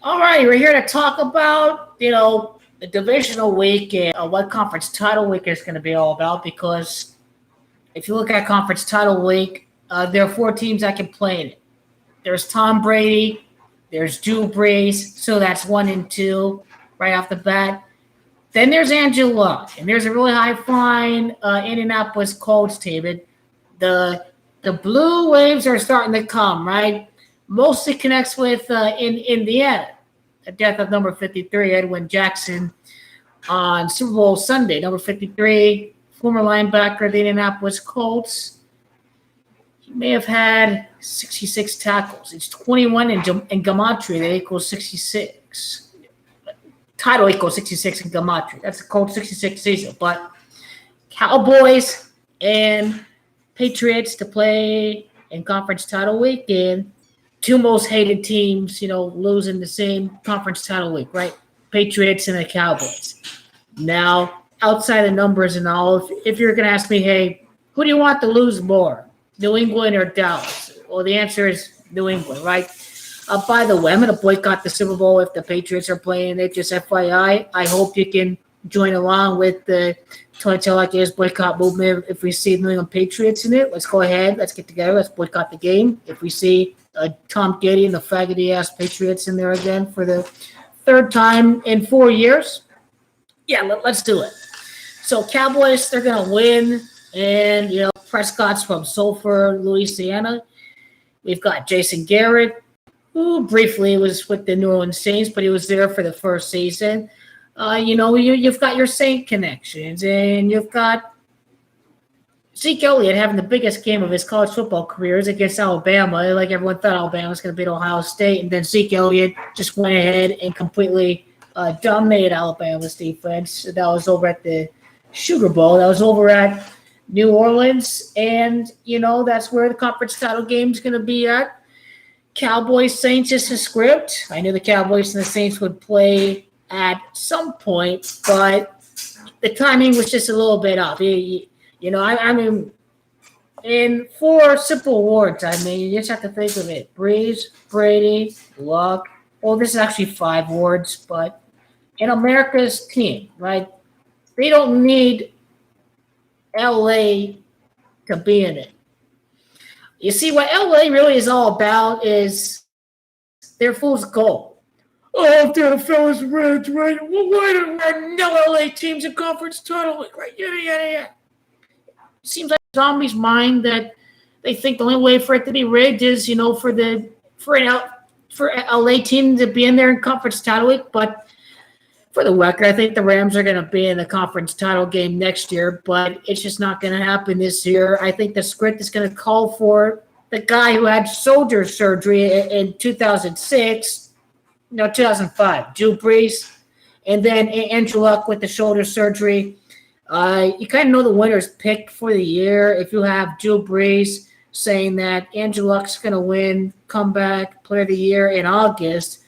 All right, we're here to talk about, the divisional week and what conference title week is going to be all about. Because if you look at conference title week, there are four teams that can play in it. There's Tom Brady, there's Drew Brees, so that's 1 and 2 right off the bat. Then there's Andrew Luck, and there's a really high flying Indianapolis Colts team. The Blue Waves are starting to come, right? Mostly connects with in Indiana, the death of number 53, Edwin Jackson, on Super Bowl Sunday. Number 53, former linebacker of the Indianapolis Colts. He may have had 66 tackles. It's 21 in Gematria. That equals 66. Title equals 66 in Gematria. That's the Colts 66 season. But Cowboys and Patriots to play in conference title week, and two most hated teams, losing the same conference title week, right? Patriots and the Cowboys. Now, outside the numbers and all, if you're going to ask me, hey, who do you want to lose more, New England or Dallas? Well, the answer is New England, right? By the way, I'm going to boycott the Super Bowl if the Patriots are playing it. Just FYI, I hope you can join along with the Tell Like Is boycott movement. If we see New England Patriots in it, let's go ahead. Let's get together. Let's boycott the game. If we see Tom Giddy and the faggoty-ass Patriots in there again for the third time in 4 years, yeah, let's do it. So Cowboys, they're going to win. And, Prescott's from Sulphur, Louisiana. We've got Jason Garrett, who briefly was with the New Orleans Saints, but he was there for the first season. You've got your Saint connections, and you've got Zeke Elliott having the biggest game of his college football career is against Alabama. Like everyone thought Alabama was going to beat Ohio State, and then Zeke Elliott just went ahead and completely dominated Alabama's defense. That was over at the Sugar Bowl. That was over at New Orleans, and, that's where the conference title game is going to be at. Cowboys Saints is the script. I knew the Cowboys and the Saints would play at some point, but the timing was just a little bit off. I mean, in 4 simple awards, you just have to think of it. Breeze, Brady, Luck. Well, this is actually 5 awards, but in America's team, right? They don't need LA to be in it. You see, what LA really is all about is their fool's gold. Oh, they're the fellas Reds, right? Well, why are no LA teams in conference title? Right? Yeah. It seems like zombies' mind that they think the only way for it to be rigged is, for LA team to be in there in conference title week. But for the record, I think the Rams are going to be in the conference title game next year, but it's just not going to happen this year. I think the script is going to call for the guy who had shoulder surgery in 2005, Drew Brees, and then Andrew Luck with the shoulder surgery. You kind of know the winner's picked for the year. If you have Drew Brees saying that Andrew Luck's going to win comeback player of the year in August,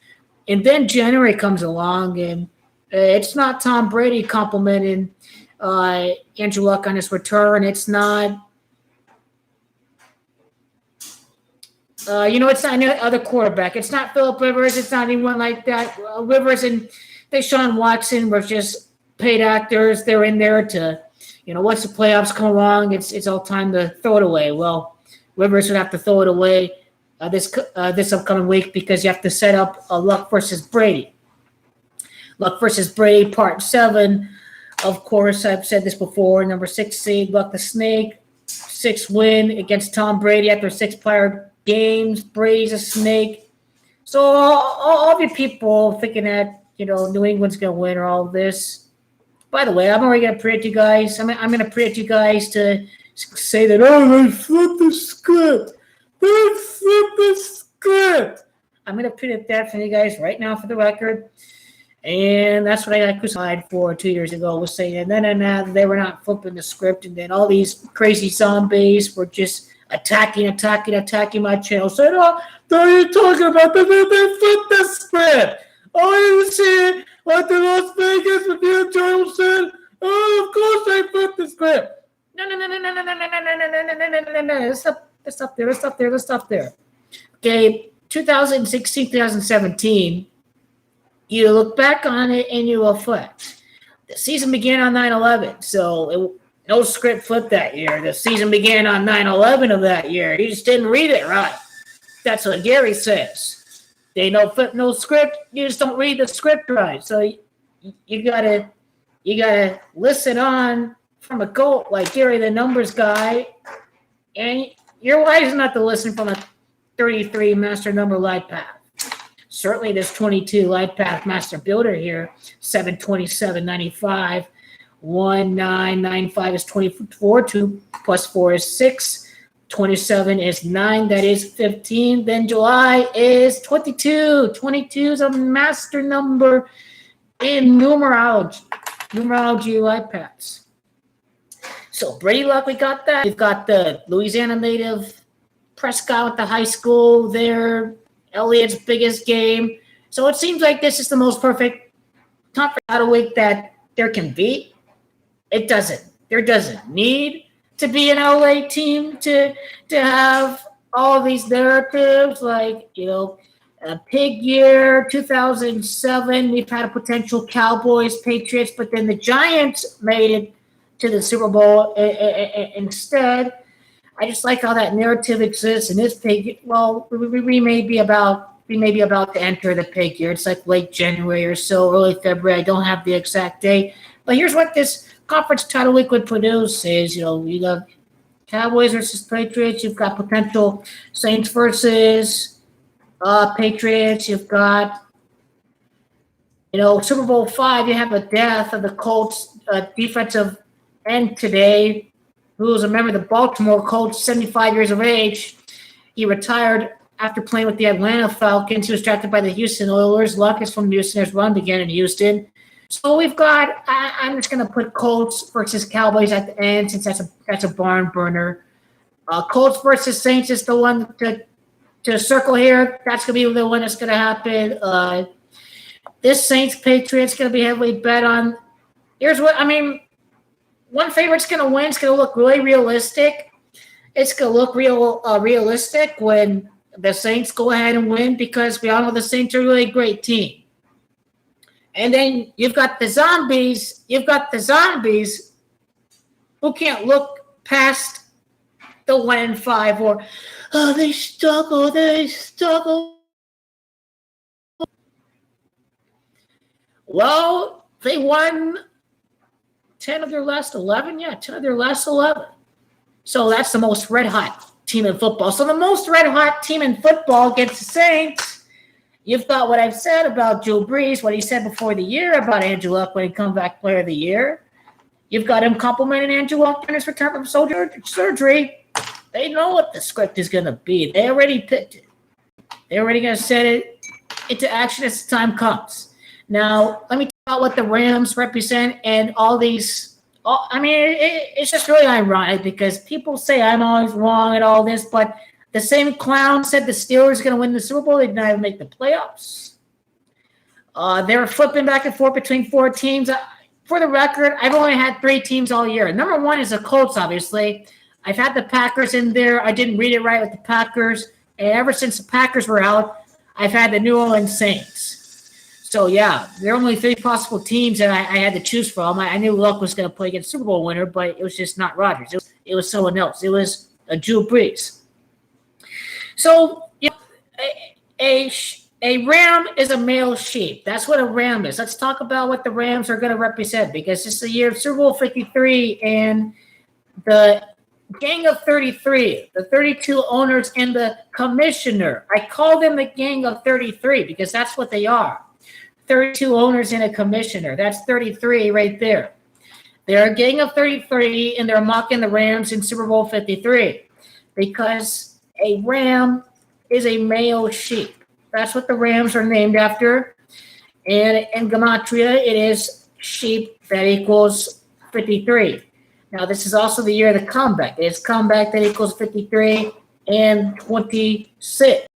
and then January comes along and it's not Tom Brady complimenting Andrew Luck on his return. It's not, it's not any other quarterback. It's not Phillip Rivers. It's not anyone like that. Rivers and Deshaun Watson were just paid actors. They're in there to, once the playoffs come along, it's all time to throw it away. Well, Rivers would have to throw it away this upcoming week because you have to set up a Luck versus Brady. Luck versus Brady, Part 7. Of course, I've said this before. Number 6 seed, Luck the Snake. 6 win against Tom Brady after 6 prior games. Brady's a snake. So all of you people thinking that, New England's going to win or all of this. By the way, I'm already going to predict you guys. I'm going to predict you guys to say that, they flipped the script. They flipped the script. I'm going to predict that for you guys right now for the record. And that's what I got crucified for 2 years ago, was saying, no, they were not flipping the script. And then all these crazy zombies were just attacking my channel. Saying, what are you talking about? They flipped the script. Oh, you see what the Las Vegas with the Joel said? Oh, of course they flipped the script. No. Let's stop there. Okay, 2016, 2017. You look back on it and you reflect. The season began on 9/11, so no script flipped that year. The season began on 9/11 of that year. You just didn't read it right. That's what Gary says. They no flip, no script. You just don't read the script right. So you gotta listen on from a GOAT like Gary, the numbers guy, and you're wise enough to listen from a 33 master number light path. Certainly, this 22 light path master builder here, 727.95, 1995 is 24, 2 plus 4 is 6, 27 is 9, that is 15. Then July is 22. 22 is a master number in numerology light paths. So Brady Luck, we got that. We've got the Louisiana native Prescott with the high school there. Elliott's biggest game. So it seems like this is the most perfect conference title week that there can be. It doesn't. There doesn't need to be an LA team to have all these narratives like, a pig year, 2007. We've had a potential Cowboys, Patriots, but then the Giants made it to the Super Bowl instead. I just like how that narrative exists in this pig. Well, we may be about to enter the pig year. It's like late January or so, early February. I don't have the exact date, but here's what this conference title week would produce: is you got Cowboys versus Patriots. You've got potential Saints versus Patriots. You've got Super Bowl V. You have a death of the Colts defensive end today, who was a member of the Baltimore Colts, 75 years of age. He retired after playing with the Atlanta Falcons. He was drafted by the Houston Oilers. Luck is from Houston. His run began in Houston. So we've got, I'm just going to put Colts versus Cowboys at the end, since that's a barn burner. Colts versus Saints is the one to circle here. That's going to be the one that's going to happen. This Saints-Patriots going to be heavily bet on. Here's what, one favorite's going to win. It's going to look really realistic. It's going to look realistic when the Saints go ahead and win, because we all know the Saints are a really great team. And then you've got the zombies. Who can't look past the 1-5 or, they struggle. Well, they won 10 of their last 11? Yeah, 10 of their last 11. So that's the most red-hot team in football. So the most red-hot team in football gets the Saints. You've got what I've said about Drew Brees, what he said before the year about Andrew Luck when he comeback player of the year. You've got him complimenting Andrew Luck in his return from surgery. They know what the script is going to be. They already picked it. They're already going to set it into action as the time comes. Now, let me talk about what the Rams represent and all these. It's just really ironic because people say I'm always wrong and all this, but the same clown said the Steelers are going to win the Super Bowl. They did not even make the playoffs. They were flipping back and forth between 4 teams. For the record, I've only had 3 teams all year. Number 1 is the Colts, obviously. I've had the Packers in there. I didn't read it right with the Packers. And ever since the Packers were out, I've had the New Orleans Saints. So, yeah, there are only 3 possible teams that I had to choose from. I knew Luck was going to play against Super Bowl winner, but it was just not Rodgers. It was someone else. It was Drew Brees. So, a ram is a male sheep. That's what a ram is. Let's talk about what the Rams are going to represent, because this is the year of Super Bowl 53 and the Gang of 33, the 32 owners and the commissioner. I call them the Gang of 33 because that's what they are. 32 owners and a commissioner. That's 33 right there. They're a Gang of 33, and they're mocking the Rams in Super Bowl 53 because a ram is a male sheep. That's what the Rams are named after. And in Gematria, it is sheep that equals 53. Now, this is also the year of the comeback. It's comeback that equals 53 and 26.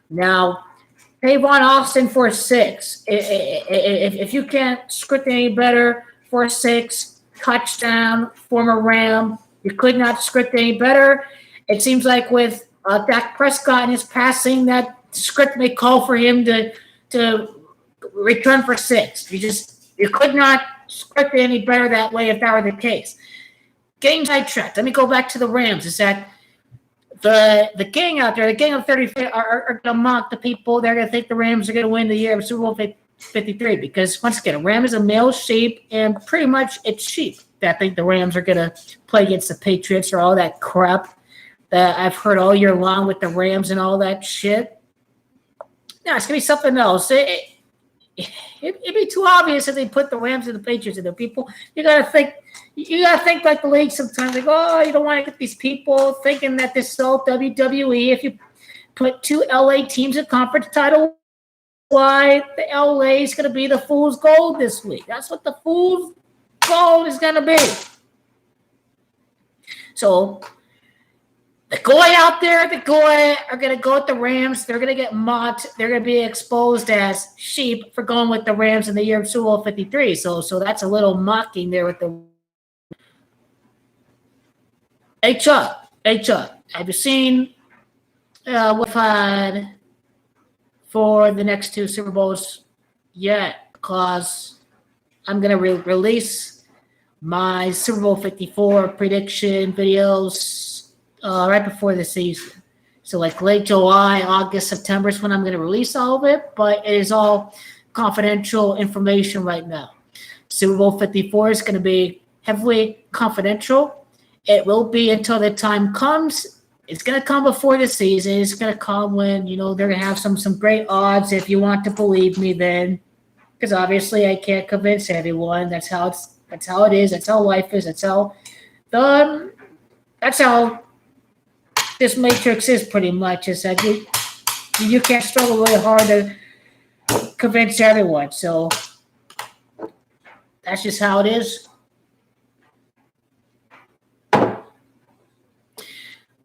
Now, pay Von Austin for 6. If you can't script any better for 6, touchdown, former Ram, you could not script any better. It seems like with Dak Prescott and his passing, that script may call for him to return for 6. You could not script it any better that way if that were the case. Getting sidetracked. Let me go back to the Rams. Is that the gang out there, the gang of 30 are going to mock the people. They're going to think the Rams are going to win the year of Super Bowl 53 because, once again, a ram is a male sheep, and pretty much it's sheep that think the Rams are going to play against the Patriots or all that crap that I've heard all year long with the Rams and all that shit. No, it's going to be something else. It'd be too obvious if they put the Rams and the Patriots in there. People, you gotta think like the league sometimes. Like, oh, you don't want to get these people thinking that this is all WWE. If you put 2 LA teams in conference title, why the LA is gonna be the fool's gold this week? That's what the fool's gold is gonna be. So the Goy out there, the Goy are going to go with the Rams. They're going to get mocked. They're going to be exposed as sheep for going with the Rams in the year of Super Bowl 53. So that's a little mocking there with the Hey Chuck. Have you seen what we've had for the next 2 Super Bowls yet? Because I'm going to release my Super Bowl 54 prediction videos right before the season. So like late July, August, September is when I'm going to release all of it, but it is all confidential information right now. Super Bowl 54 is going to be heavily confidential. It will be until the time comes. It's going to come before the season. It's going to come when, they're going to have some great odds if you want to believe me then. Because obviously I can't convince everyone. That's how it is. That's how life is. That's how this matrix is pretty much. Is that you can't struggle really hard to convince everyone. So that's just how it is.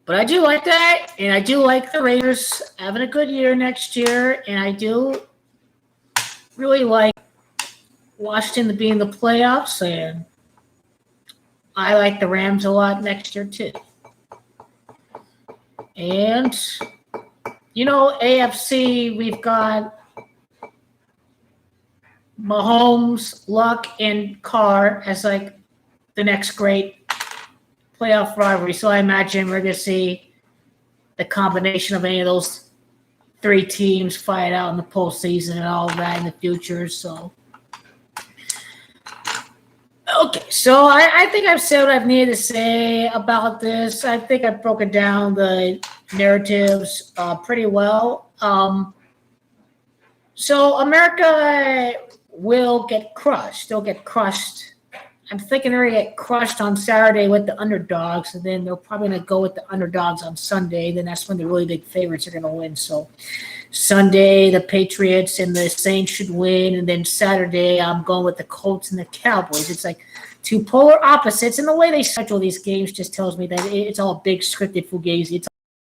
But I do like that, and I do like the Raiders having a good year next year, and I do really like Washington to be in the playoffs, and I like the Rams a lot next year too. And, AFC, we've got Mahomes, Luck, and Carr as like the next great playoff rivalry. So I imagine we're going to see the combination of any of those 3 teams fight out in the postseason and all that in the future. So, okay, so I think I've said what I've needed to say about this. I think I've broken down the narratives pretty well. So America will get crushed. They'll get crushed. I'm thinking they're going to get crushed on Saturday with the underdogs, and then they're probably going to go with the underdogs on Sunday. Then that's when the really big favorites are going to win. So Sunday, the Patriots and the Saints should win, and then Saturday, I'm going with the Colts and the Cowboys. It's like 2 polar opposites, and the way they schedule these games just tells me that it's all big scripted fugazi. It's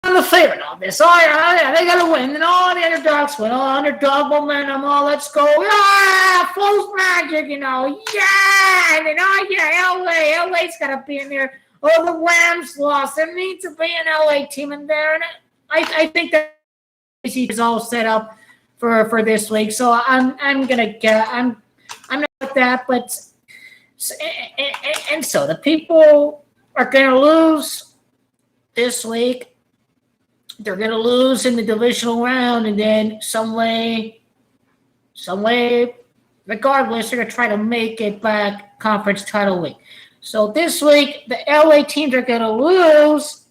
I'm the favorite on this. Oh, yeah, they got to win. And all the underdogs win. All underdog momentum. Oh, let's go. Ah, Foles magic, Yeah. And then, LA's got to be in there. Oh, the Rams lost. There needs to be an LA team in there. And I think that is all set up for this week. So I'm not with that. But and so the people are going to lose this week. They're going to lose in the divisional round, and then some way, regardless, they're going to try to make it back conference title week. So this week, the LA teams are going to lose.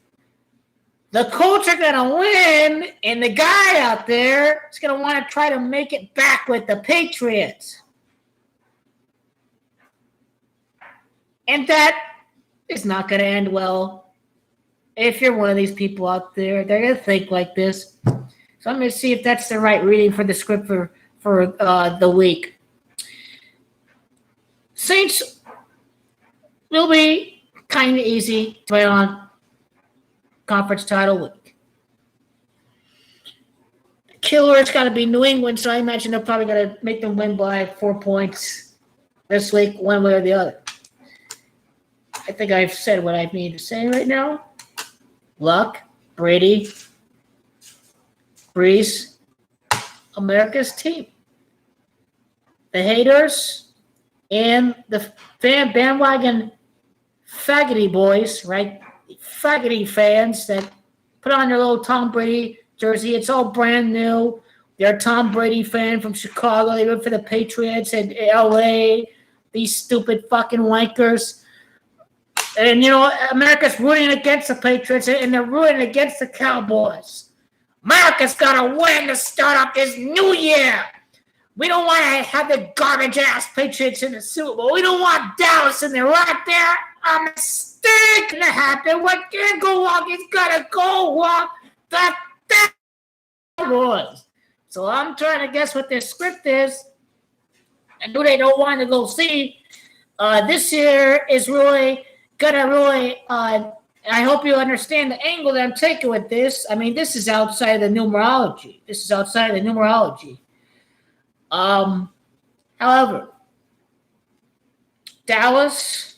The Colts are going to win, and the guy out there is going to want to try to make it back with the Patriots. And that is not going to end well. If you're one of these people out there, they're going to think like this. So I'm going to see if that's the right reading for the script for the week. Saints will be kind of easy to play on conference title week. The killer has got to be New England, so I imagine they're probably going to make them win by 4 points this week, one way or the other. I think I've said what I need to say right now. Luck, Brady, Breeze, America's team. the haters and the fan bandwagon faggoty boys, right? Faggoty fans that put on their little Tom Brady jersey. It's all brand new. They're a Tom Brady fan from Chicago. They root for the Patriots and LA. These stupid fucking wankers. And, America's rooting against the Patriots, and they're rooting against the Cowboys. America's got to win to start off this new year. We don't want to have the garbage-ass Patriots in the Super Bowl. We don't want Dallas in there right there. A mistake to happen. What can't go wrong is got to go wrong. The Cowboys. So I'm trying to guess what their script is and who they don't want to go see. This year is really I hope you understand the angle that I'm taking with this. I mean, this is outside of the numerology. However, Dallas,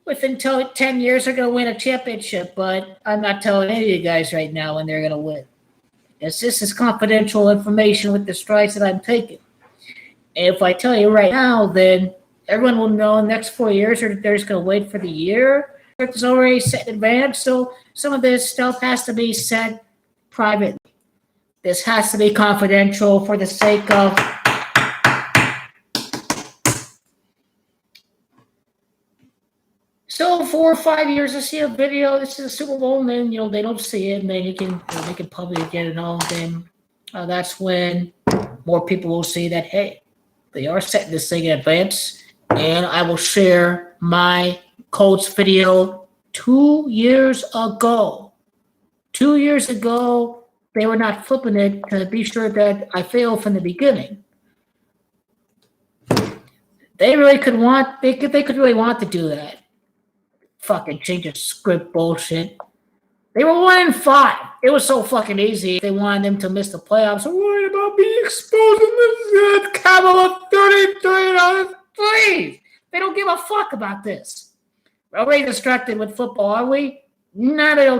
within 10 years, are going to win a championship, but I'm not telling any of you guys right now when they're going to win. As this is confidential information with the strides that I'm taking. And if I tell you right now, then everyone will know in the next 4 years or they're just going to wait for the year. It's already set in advance, so some of this stuff has to be said privately. This has to be confidential for the sake of so 4 or 5 years I see a video, this is a Super Bowl, and then they don't see it, and then they can publicly get it on. Then that's when more people will see that, hey, they are setting this thing in advance, and I will share my Colts video 2 years ago. 2 years ago, they were not flipping it to be sure that I failed from the beginning. They really could really want to do that. Fucking change the script bullshit. They were 1-5. It was so fucking easy. They wanted them to miss the playoffs. I'm worried about being exposed in this Cowboys 33. Please. They don't give a fuck about this. We're already distracted with football, are we? Not at all.